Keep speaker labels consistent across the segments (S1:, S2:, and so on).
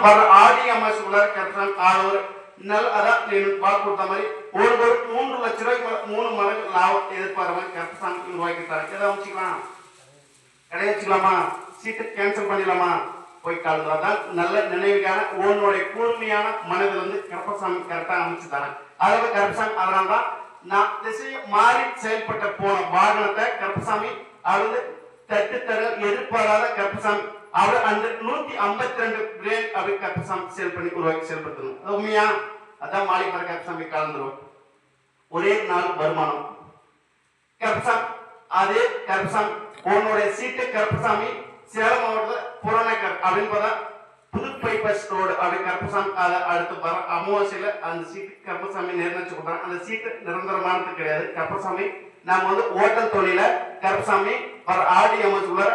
S1: வர ஆடி அமாவாசைக்குள்ள கருப்பசாமி ஆளுநர் நல்ல அதான் வாக்கு கொடுத்த மாதிரி ஒரு 3 லட்சம் ரூபாய்க்கு 3 மடங்கு லாபம் எதிர்பார்க்கிற மாதிரி கருப்பசாமி உருவாக்கி தரேன். எதை அமைச்சிக்கலாம், கிடையாது வச்சுக்கலாமா, சீட்டை கேன்சல் பண்ணிடலாமா, போய் கலந்துதான் நல்ல நினைவுக்கான உன்னுடைய கூர்மையான மனதிலிருந்து கருப்பசாமி கரெக்டா அமைச்சு தரேன். அதாவது கருப்பசாமி அதனால்தான் நான் திசையை மாறி செயல்பட்ட போன வாகனத்தை கருப்பசாமி அவர் தட்டு தர எதிர்பாராத கருப்பசாமி அவர் அந்த 152 பிரெயின் அப்படி கருப்பசாமி செயல் பண்ணி உருவாக்கி செயல்படுத்தணும். அது உண்மையா? அதான் மாளிகை மர கருப்பசாமி கலந்துருவோம். ஒரே நாள் வருமானம் கருப்பசாமி. அதே கருப்பசாமி உன்னுடைய சீட்டு கருப்பசாமி சேலம் மாவட்டத்தில் புறநகர் அப்படின்னு பார்த்தா புது பைபாஸ் ரோடு அப்படி கருப்பசாமி அதை அடுத்து வர அமாவாசையில அந்த சீட்டு கருப்பசாமி நிர்ணயிச்சு கொடுத்தாங்க. அந்த சீட்டு நிரந்தரமானது கிடையாது. கருப்பசாமி நாம ஓட்டல் தொழில கருப்பசாமி வர ஆடி அமாவாசைக்குள்ள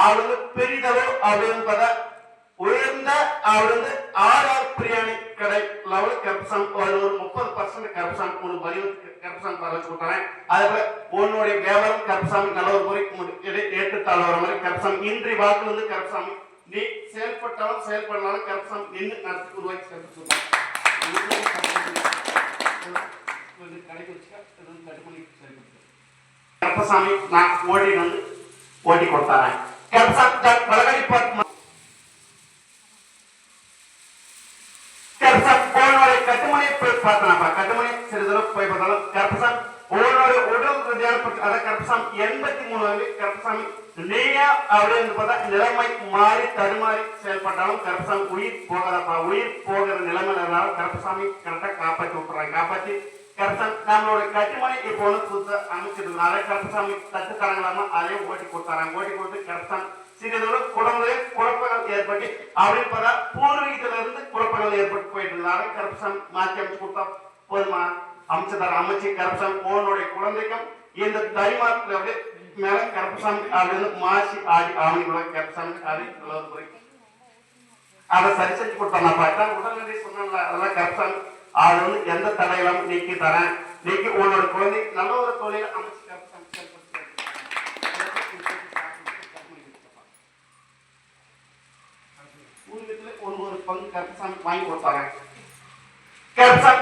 S1: அவரு பெரிதளவு அப்படின்னு பார்த்தா உயர்ந்த அவர் ஆர்ஆர் பிரியாணி கடை லெவல் கருப்பசாமி ஒரு 30% கருப்பசாமி ஒரு வலிவு கருப்பசாமி வர வச்சு கொடுத்தாங்க. அதுபோல உன்னுடைய வியாபாரம் கருப்பசாமி நல்ல ஒரு முறை ஏற்றுத்தாள் வர மாதிரி கருப்பசாமி இன்றைய வாக்கு கருப்பசாமி நீ செயல்பட்டாலும் செயல்படலாம் கருப்பசாமி நின்று நடத்தி உருவாக்கி செயல்படுத்த கருப்பசாமி நான் ஓட்டி கொடுத்தாரேன். கருப்பசாமி வளகடி கட்டுமணி போய் பார்த்தா கட்டுமணி சிறிதளவு போய் பார்த்தாலும் கருப்பசாமி உன்னுடைய உடல் ரீதியான கருப்பசாமி 83 கருப்பசாமி நீயா அப்படியே பார்த்தா நிலைமை மாறி தடுமாறி செயல்பட்டாலும் கருப்பசாமி உயிர் போகாதப்பா. உயிர் போகிற நிலைமையில இருந்தாலும் கருப்பசாமி கரெக்டா காப்பாற்றி விட்டுறாங்க. காப்பாற்றி கருப்பசாமி நம்மளோட கட்டுமணி இப்போ புதுசா அமைச்சிருந்தாங்க. கருப்பசாமி தட்டு தரங்களாம அதையும் ஓட்டி கொடுத்தாராங்க. ஓட்டி கொடுத்து கருப்பசாமி சிறிதோட குழந்தை குழப்பங்கள் ஏற்பட்டு அப்படின்னு பார்த்தா பூர்வீகத்துல இருந்து குழப்பங்கள் ஏற்பட்டு போயிட்டு இருந்தாரு. கருப்பசாமி மாற்றி அமைச்சு கொடுத்தா போதுமா, அமைச்சதார அமைச்சு கருப்பசாமி உன்னுடைய குழந்தைக்கும் இந்த தரிமாத்துல அப்படியே மேல கருப்பசாமி அப்படின்னு மாசி ஆடி ஆவணி கூட கருப்பசாமி ஆடி அதை சரி செஞ்சு கொடுத்தாங்க. உடல்நிலை சொன்னால அதெல்லாம் கருப்பசாமி அது எந்த தடையெல்லாம் நீக்கி தரேன். நீக்கி உன்னோட குழந்தை நல்ல ஒரு தொழில அமைச்சு கருப்பசாமி ஒரு பங்கு கருப்பசாமி வாங்கி கொடுத்தாங்க. கருப்பசாமி